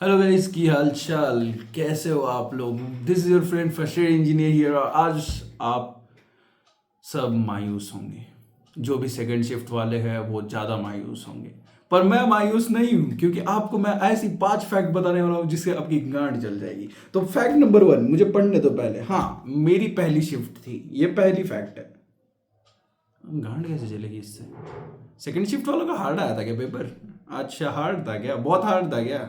Hello guys, की हाल चाल? कैसे हो आप लोग? This is your friend first year engineer here. और आज आप सब मायूस होंगे। जो भी सेकंड शिफ्ट वाले हैं वो ज़्यादा मायूस होंगे, पर मैं मायूस नहीं हूँ, क्योंकि आपको मैं ऐसी 5 फैक्ट बताने वाला हूँ जिससे आपकी गांड जल जाएगी। तो फैक्ट नंबर 1 मुझे पढ़ने दो पहले। हाँ, मेरी पहली शिफ्ट थी, ये पहली फैक्ट है। गांड कैसे चलेगी इससे? सेकंड शिफ्ट वालों का हार्ड आया था क्या पेपर? अच्छा, हार्ड था क्या? बहुत हार्ड था क्या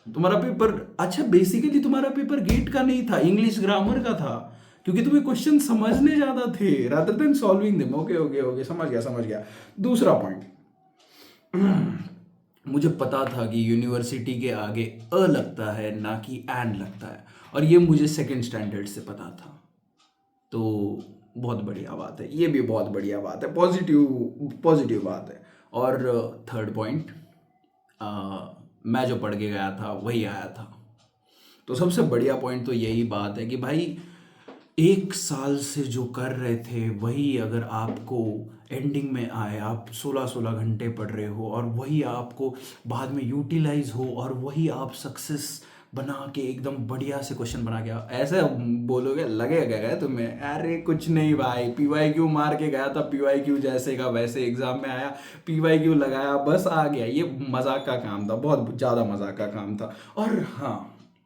तुम्हारा पेपर? अच्छा, बेसिकली तुम्हारा पेपर गेट का नहीं था, इंग्लिश ग्रामर का था, क्योंकि तुम्हें क्वेश्चन समझने ज्यादा थे rather than solving them. Okay okay okay, समझ गया समझ गया। दूसरा पॉइंट, मुझे पता था कि यूनिवर्सिटी के आगे अ लगता है ना कि एन लगता है, और ये मुझे सेकंड स्टैंडर्ड से पता था। तो बहुत बढ़िया बात है, ये भी बहुत बढ़िया बात है, पॉजिटिव पॉजिटिव बात है। और थर्ड पॉइंट, मैं जो पढ़ के गया था वही आया था। तो सबसे बढ़िया पॉइंट तो यही बात है कि भाई, 1 साल से जो कर रहे थे वही अगर आपको एंडिंग में आए, आप 16-16 घंटे पढ़ रहे हो और वही आपको बाद में यूटिलाइज हो, और वही आप सक्सेस बना के एकदम बढ़िया से क्वेश्चन बना के ऐसे बोलोगे, लगेगा क्या तुम्हें? अरे कुछ नहीं भाई, PYQ मार के गया था, PYQ जैसे का वैसे एग्जाम में आया, PYQ लगाया, बस आ गया। ये मजाक का काम था, बहुत ज़्यादा मजाक का काम था। और हाँ,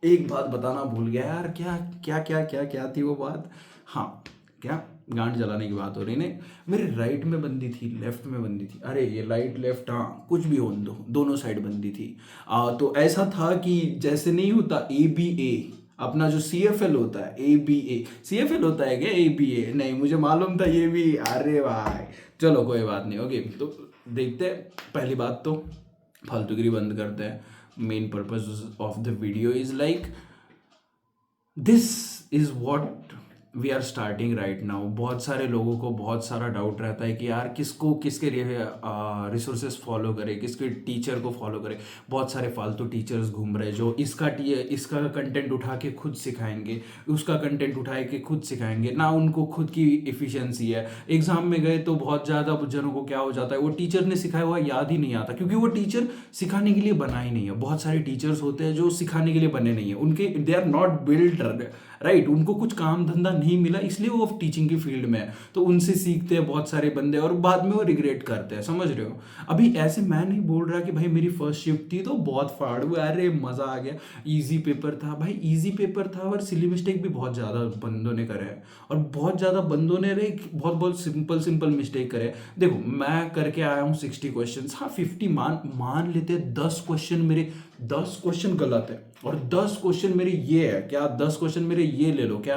एक बात बताना भूल गया यार। क्या क्या क्या क्या क्या थी वो बात? हाँ, क्या गांड जलाने की बात हो रही? नहीं, मेरे राइट में बंदी थी, लेफ्ट में बंदी थी। अरे ये राइट लेफ्ट, हाँ कुछ भी हो, दोनों साइड बंदी थी। तो ऐसा था कि जैसे नहीं होता ABA, अपना जो CFL होता है, ABA CFL होता है क्या? ABA नहीं, मुझे मालूम था ये भी। अरे भाई चलो कोई बात नहीं। ओके, तो देखते हैं। पहली बात तो फालतूगिरी बंद करते हैं। Main purpose of the video is like, this is what we are starting right now. बहुत सारे लोगों को बहुत सारा डाउट रहता है कि यार किसको, किसके रिसोर्सेज फॉलो करे, किसके टीचर को फॉलो करे। बहुत सारे फालतू टीचर्स घूम रहे हैं जो इसका कंटेंट उठा के खुद सिखाएंगे, उसका कंटेंट उठा के खुद सिखाएंगे ना। उनको खुद की इफिशियंसी है। एग्जाम में गए तो बहुत ज़्यादा जनों को क्या हो जाता है, वो टीचर ने सिखाया हुआ याद ही नहीं आता, क्योंकि वो टीचर सिखाने के लिए बना ही नहीं है। बहुत सारे टीचर्स होते हैं जो सिखाने के लिए बने नहीं है, उनके they are not build right. उनको कुछ काम धंधा नहीं मिला, इसलिए वो टीचिंग की फील्ड में है। तो उनसे सीखते हैं बहुत सारे बंदे, और बाद में वो रिग्रेट करते हैं, समझ रहे हो? अभी ऐसे मैं नहीं बोल रहा कि भाई मेरी फर्स्ट शिफ्ट थी तो बहुत फाड़ू, अरे मजा आ गया, इजी पेपर था। भाई इजी पेपर था, और सिली मिस्टेक भी बहुत ज़्यादा बंदों ने करे हैं, और बहुत ज़्यादा बंदों ने रे बहुत बहुत सिंपल सिंपल मिस्टेक करे। देखो, मैं करके आया हूँ 60 क्वेश्चन। हाँ, 50 मान लेते हैं। 10 क्वेश्चन गलत है, और 10 क्वेश्चन मेरे ये है क्या, 10 क्वेश्चन मेरे ये ले लो क्या,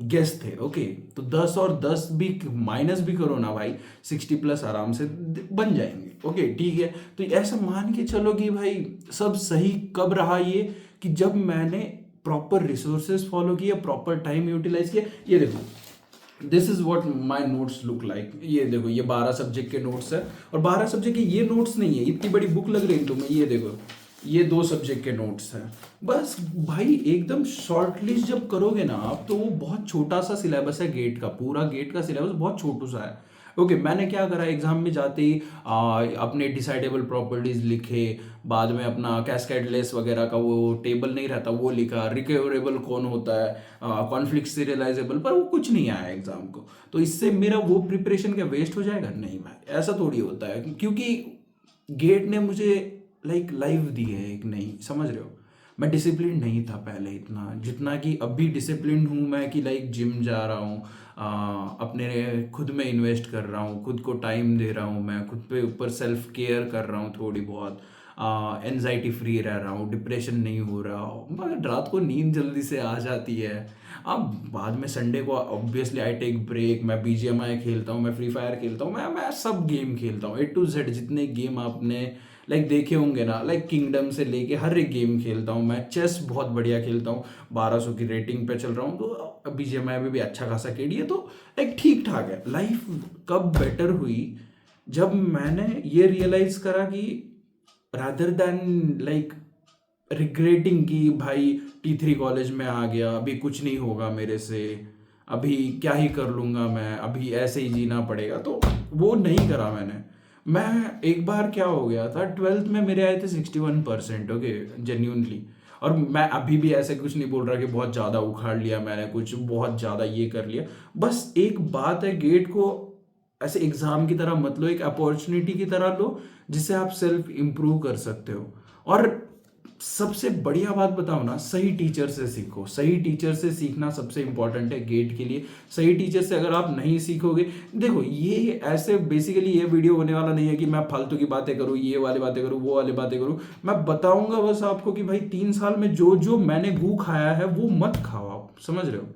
गेस थे। ओके, तो 10 और 10 भी माइनस भी करो ना भाई, 60 प्लस आराम से बन जाएंगे। ओके ठीक है, तो ऐसा मान के चलो कि भाई सब सही कब रहा ये, कि जब मैंने प्रॉपर रिसोर्सेज फॉलो किए, प्रॉपर टाइम यूटिलाइज किया। ये देखो, this is what my notes look like. ये देखो, ये 12 सब्जेक्ट के नोट्स है, और 12 सब्जेक्ट के ये नोट्स नहीं है, इतनी बड़ी बुक लग रही है तुम्हें। ये देखो, ये 2 सब्जेक्ट के नोट्स हैं बस। भाई एकदम शॉर्ट लिस्ट जब करोगे ना आप, तो वो बहुत छोटा सा सिलेबस है गेट का, पूरा गेट का सिलेबस बहुत छोटू सा है। ओके, मैंने क्या करा, एग्जाम में जाते ही अपने डिसाइडेबल प्रॉपर्टीज लिखे, बाद में अपना कैस्केडलेस वगैरह का वो टेबल नहीं रहता वो लिखा, रिकवरेबल कौन होता है, कॉन्फ्लिक्ट सीरियलाइजेबल, पर वो कुछ नहीं आया एग्जाम को। तो इससे मेरा वो प्रिपरेशन क्या वेस्ट हो जाएगा? नहीं भाई, ऐसा थोड़ी होता है, क्योंकि गेट ने मुझे लाइक लाइफ दी है एक नई, समझ रहे हो? मैं डिसिप्लिन नहीं था पहले इतना, जितना कि अभी डिसिप्लिन हूँ मैं, कि लाइक जिम जा रहा हूँ, अपने खुद में इन्वेस्ट कर रहा हूँ, खुद को टाइम दे रहा हूँ, मैं खुद पे ऊपर सेल्फ केयर कर रहा हूँ थोड़ी बहुत, एनजाइटी फ्री रह रहा हूँ, डिप्रेशन नहीं हो रहा हूँ, मगर रात को नींद जल्दी से आ जाती है। अब बाद में संडे को ऑब्वियसली आई टेक ब्रेक, मैं BGMI खेलता हूँ, मैं फ्री फायर खेलता हूँ, मैं सब गेम खेलता हूँ, A to Z जितने गेम आपने लाइक देखे होंगे ना, लाइक किंगडम से लेके हर एक गेम खेलता हूँ मैं। चेस बहुत बढ़िया खेलता हूँ, 1200 की रेटिंग पे चल रहा हूँ, तो BGMI में भी अच्छा खासा KD है, तो लाइक ठीक ठाक है। लाइफ कब बेटर हुई, जब मैंने ये रियलाइज करा कि रादर देन लाइक रिग्रेटिंग कि भाई T3 कॉलेज में आ गया, अभी कुछ नहीं होगा मेरे से, अभी क्या ही कर लूँगा मैं, अभी ऐसे ही जीना पड़ेगा, तो वो नहीं करा मैंने। मैं एक बार क्या हो गया था, 12th में मेरे आए थे 61%। Okay, genuinely. और मैं अभी भी ऐसे कुछ नहीं बोल रहा कि बहुत ज़्यादा उखाड़ लिया मैंने, कुछ बहुत ज़्यादा ये कर लिया। बस एक बात है, गेट को ऐसे एग्जाम की तरह मत लो, एक अपॉर्चुनिटी की तरह लो जिससे आप सेल्फ इम्प्रूव कर सकते हो। और सबसे बढ़िया बात बताओ ना, सही टीचर से सीखो। सही टीचर से सीखना सबसे इंपॉर्टेंट है गेट के लिए। सही टीचर से अगर आप नहीं सीखोगे, देखो ये ऐसे बेसिकली ये वीडियो होने वाला नहीं है कि मैं फालतू की बातें करूँ, ये वाली बातें करूँ, वो वाली बातें करूँ। मैं बताऊंगा बस आपको कि भाई 3 साल में जो जो मैंने गू खाया है वो मत खाओ आप, समझ रहे हो।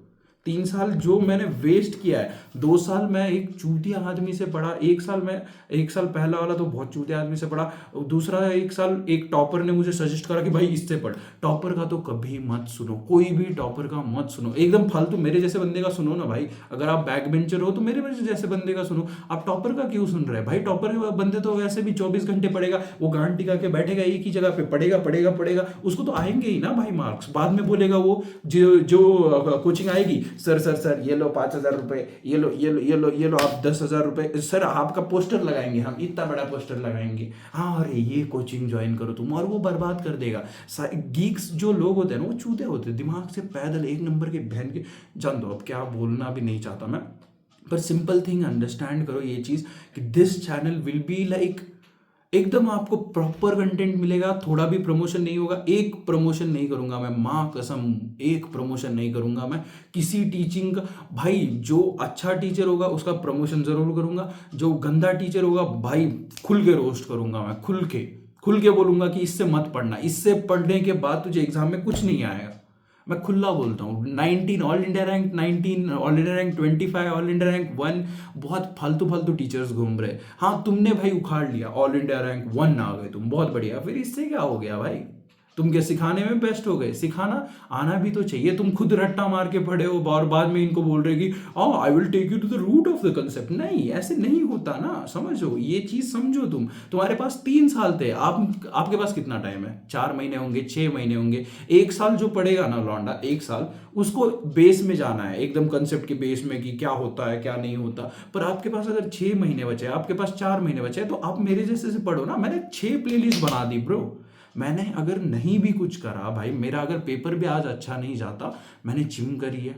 3 साल जो मैंने वेस्ट किया है, 2 साल मैं एक चूतिया आदमी से पढ़ा, 1 साल मैं, 1 साल पहला वाला तो बहुत चूतिया आदमी से पढ़ा, दूसरा 1 साल एक टॉपर ने मुझे सजेस्ट करा कि भाई इससे पढ़। टॉपर का तो कभी मत सुनो, कोई भी टॉपर का मत सुनो, एकदम फालतू मेरे जैसे बंदे का सुनो ना भाई। अगर आप बैक बेंचर हो तो मेरे जैसे बंदे का सुनो, आप टॉपर का क्यों सुन रहे हैं भाई। टॉपर बंदे तो वैसे भी 24 घंटे पढ़ेगा, वो गांड टिका के बैठेगा एक ही जगह पे, पढ़ेगा पढ़ेगा पढ़ेगा, उसको तो आएंगे ही ना भाई मार्क्स। बाद में बोलेगा वो जो जो कोचिंग आएगी, सर सर सर ये लो 5,000 रुपए, ये लो ये लो ये लो ये लो, आप 10,000 रुपए, सर आपका पोस्टर लगाएंगे, हम इतना बड़ा पोस्टर लगाएंगे, हाँ अरे ये कोचिंग ज्वाइन करो तुम, और वो बर्बाद कर देगा। गीक्स जो लोग होते हैं ना, वो चूते होते हैं, दिमाग से पैदल, एक नंबर के बहन के। जान दो, अब क्या बोलना भी नहीं चाहता मैं, पर सिंपल थिंग अंडरस्टैंड करो ये चीज कि this channel will be like, एकदम आपको प्रॉपर कंटेंट मिलेगा, थोड़ा भी प्रमोशन नहीं होगा। एक प्रमोशन नहीं करूंगा मैं, माँ कसम, एक प्रमोशन नहीं करूंगा मैं किसी टीचिंग का। भाई जो अच्छा टीचर होगा उसका प्रमोशन जरूर करूंगा, जो गंदा टीचर होगा भाई खुल के रोस्ट करूंगा मैं, खुल के बोलूंगा कि इससे मत पढ़ना, इससे पढ़ने के बाद तुझे एग्जाम में कुछ नहीं आएगा। मैं खुला बोलता हूँ, 19 all India rank, 19 all India rank, 25 all India rank 1, बहुत फालतू फालतू टीचर्स घूम रहे। हाँ तुमने भाई उखाड़ लिया, ऑल इंडिया रैंक 1 आ गए तुम, बहुत बढ़िया, फिर इससे क्या हो गया भाई। तुम क्या सिखाने में बेस्ट हो गए, सिखाना आना भी तो चाहिए। तुम खुद रट्टा मार के पढ़े हो और बाद में इनको बोल रहे कि I will take you to the root of the concept. नहीं, ऐसे नहीं होता ना, समझो ये चीज, समझो। तुम्हारे पास 3 साल थे, आपके पास कितना टाइम है, 4 महीने होंगे, 6 महीने होंगे। 1 साल जो पढ़ेगा ना लौंडा, 1 साल उसको बेस में जाना है, एकदम कंसेप्ट के बेस में कि क्या होता है क्या नहीं होता। पर आपके पास अगर 6 महीने बचे, आपके पास 4 महीने बचे, तो आप मेरे जैसे से पढ़ो ना। मैंने 6 प्लेलिस्ट बना दी ब्रो। मैंने अगर नहीं भी कुछ करा भाई, मेरा अगर पेपर भी आज अच्छा नहीं जाता, मैंने जिम करी है,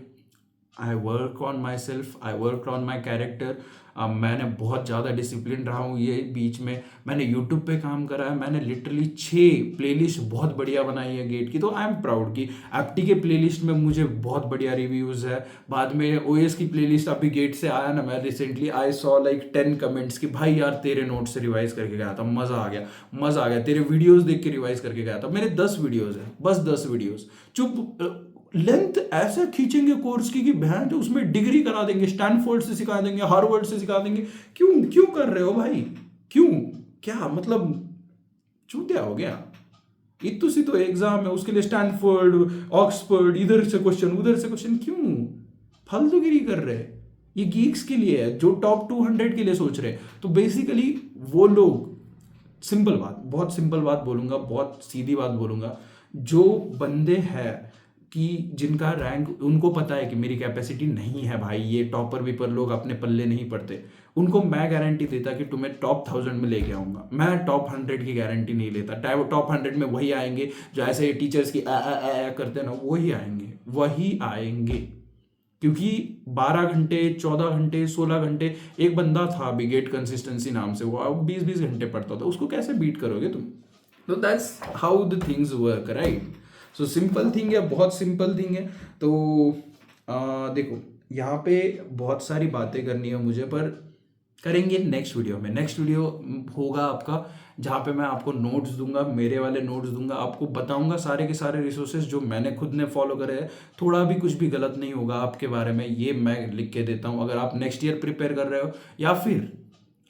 I work on my self, I work on my character. मैंने बहुत ज़्यादा डिसिप्लिन रहा हूँ ये बीच में, मैंने यूट्यूब पे काम करा है, मैंने लिटरली 6 प्लेलिस्ट बहुत बढ़िया बनाई है गेट की। तो आई एम प्राउड कि एप्टी के प्लेलिस्ट में मुझे बहुत बढ़िया रिव्यूज़ है। बाद में ओएस की प्लेलिस्ट अभी गेट से आया ना, मैं recently I saw like 10 comments कि भाई यार तेरे नोट्स से रिवाइज करके गया था, मज़ा आ गया, मज़ा आ गया, तेरे वीडियोज़ देख के रिवाइज करके गया था। मेरे 10 वीडियोज़ हैं, बस 10 वीडियोज़। चुप, लेंथ ऐसे खींचेंगे कोर्स की कि बहन तो उसमें डिग्री करा देंगे, स्टैनफोर्ड से सिखा देंगे, हार्वर्ड से सिखा देंगे। क्यों क्यों कर रहे हो भाई, क्यों, क्या मतलब, चूतिया हो गया। इतु सी तो एग्जाम है, उसके लिए स्टैनफोर्ड, ऑक्सफोर्ड, इधर से क्वेश्चन उधर से क्वेश्चन, क्यों फालतूगिरी कर रहे हैं। ये गीक्स के लिए है जो टॉप 200 के लिए सोच रहे हैं। तो बेसिकली वो लोग, सिंपल बात, बहुत सिंपल बात बोलूंगा, बहुत सीधी बात बोलूंगा, जो बंदे हैं कि जिनका रैंक, उनको पता है कि मेरी कैपेसिटी नहीं है भाई, ये टॉपर वीपर लोग अपने पल्ले नहीं पड़ते, उनको मैं गारंटी देता कि तुम्हें टॉप 1000 में लेके आऊंगा। मैं टॉप 100 की गारंटी नहीं लेता। टॉप 100 में वही आएंगे जो ऐसे टीचर्स की आ करते हैं ना, वही आएंगे, वही आएंगे। क्योंकि 12 घंटे, 14 घंटे, 16 घंटे, एक बंदा था अभी गेट कंसिस्टेंसी नाम से, वो 20-20 घंटे पढ़ता था, उसको कैसे बीट करोगे तुम। तो that's how the things work, right. So simple thing है, बहुत सिंपल थिंग है। तो देखो, यहाँ पे बहुत सारी बातें करनी है मुझे, पर करेंगे नेक्स्ट वीडियो में। नेक्स्ट वीडियो होगा आपका जहाँ पे मैं आपको नोट्स दूंगा, मेरे वाले नोट्स दूंगा, आपको बताऊंगा सारे के सारे रिसोर्सेज जो मैंने खुद ने फॉलो करे हैं। थोड़ा भी कुछ भी गलत नहीं होगा आपके बारे में, ये मैं लिख के देता हूँ। अगर आप नेक्स्ट ईयर प्रिपेयर कर रहे हो, या फिर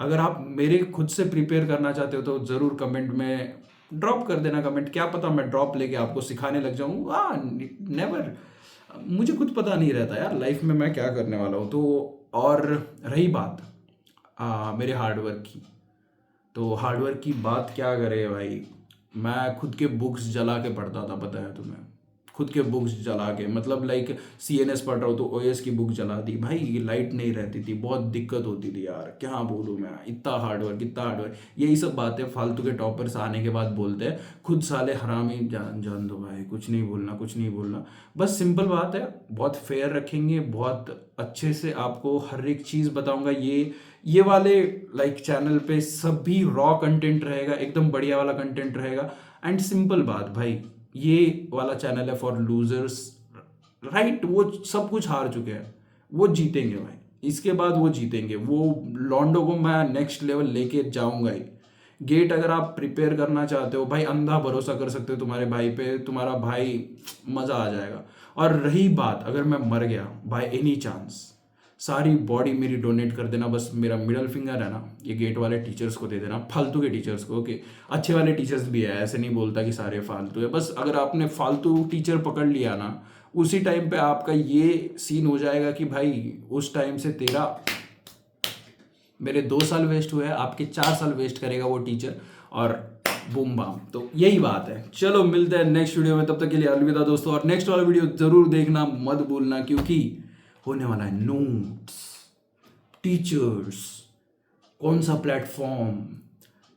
अगर आप मेरे खुद से प्रिपेयर करना चाहते हो, तो ज़रूर कमेंट में ड्रॉप कर देना कमेंट। क्या पता मैं ड्रॉप लेके आपको सिखाने लग जाऊँ, नेवर, मुझे खुद पता नहीं रहता यार लाइफ में मैं क्या करने वाला हूँ। तो और रही बात मेरे हार्डवर्क की, तो हार्डवर्क की बात क्या करे भाई, मैं खुद के बुक्स जला के पढ़ता था, पता है तुम्हें, खुद के बुक्स जला के, मतलब लाइक CNS पढ़ रहा हूँ तो OS की बुक जला दी भाई, लाइट नहीं रहती थी, बहुत दिक्कत होती थी यार, क्या बोलूँ मैं, इतना हार्डवर्क। यही सब बातें फालतू के टॉपर्स आने के बाद बोलते हैं, खुद साले हरामी। जान दो भाई, कुछ नहीं बोलना, बस सिंपल बात है, बहुत फेयर रखेंगे, बहुत अच्छे से आपको हर एक चीज़ बताऊंगा। ये वाले लाइक चैनल पे सभी रॉ कंटेंट रहेगा, एकदम बढ़िया वाला कंटेंट रहेगा। एंड सिंपल बात भाई, ये वाला चैनल है फॉर लूजर्स, राइट? वो सब कुछ हार चुके हैं, वो जीतेंगे भाई, इसके बाद वो जीतेंगे। वो लॉन्डो को मैं नेक्स्ट लेवल लेके जाऊंगा ही। गेट अगर आप प्रिपेयर करना चाहते हो भाई, अंधा भरोसा कर सकते हो तुम्हारे भाई पे, तुम्हारा भाई मज़ा आ जाएगा। और रही बात, अगर मैं मर गया बाय एनी चांस, सारी बॉडी मेरी डोनेट कर देना, बस मेरा मिडल फिंगर है ना, ये गेट वाले टीचर्स को दे देना, फालतू के टीचर्स को। ओके, अच्छे वाले टीचर्स भी है, ऐसे नहीं बोलता कि सारे फालतू है, बस अगर आपने फालतू टीचर पकड़ लिया ना, उसी टाइम पे आपका ये सीन हो जाएगा कि भाई उस टाइम से मेरे 2 साल वेस्ट हुए हैं, आपके 4 साल वेस्ट करेगा वो टीचर, और बूम बाम। तो यही बात है। चलो मिलते हैं नेक्स्ट वीडियो में, तब तक के लिए अलविदा दोस्तों। और नेक्स्ट वाला वीडियो जरूर देखना मत भूलना, क्योंकि होने वाला है नोट्स, टीचर्स, कौन सा प्लेटफॉर्म,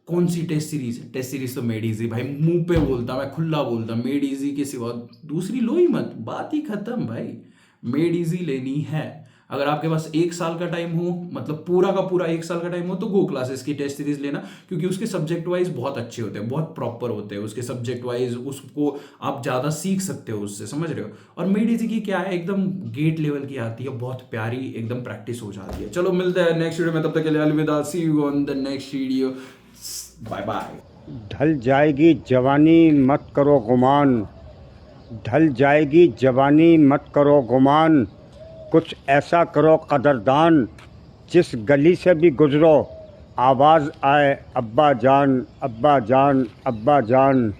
कौन सी टेस्ट सीरीज तो मेड इजी भाई, मुंह पे बोलता, मैं खुला बोलता, मेड इजी के सिवा दूसरी लो ही मत, बात ही खत्म भाई। मेड इजी लेनी है। अगर आपके पास 1 साल का टाइम हो, मतलब पूरा का पूरा 1 साल का टाइम हो, तो गो क्लासेस की टेस्ट सीरीज लेना, क्योंकि उसके सब्जेक्ट वाइज बहुत अच्छे होते हैं, बहुत प्रॉपर होते हैं उसके सब्जेक्ट वाइज, उसको आप ज़्यादा सीख सकते हो उससे, समझ रहे हो। और मेड इजी की क्या है, एकदम गेट लेवल की आती है, बहुत प्यारी एकदम प्रैक्टिस हो जाती है। चलो मिलते हैं नेक्स्ट वीडियो में, तब तक के लिए अलविदा, see you on the next video, bye bye. ढल जाएगी जवानी मत करो गुमान, ढल जाएगी जवानी मत करो गुमान, कुछ ऐसा करो कदरदान, जिस गली से भी गुजरो आवाज़ आए अब्बा जान अब्बा जान अब्बा जान।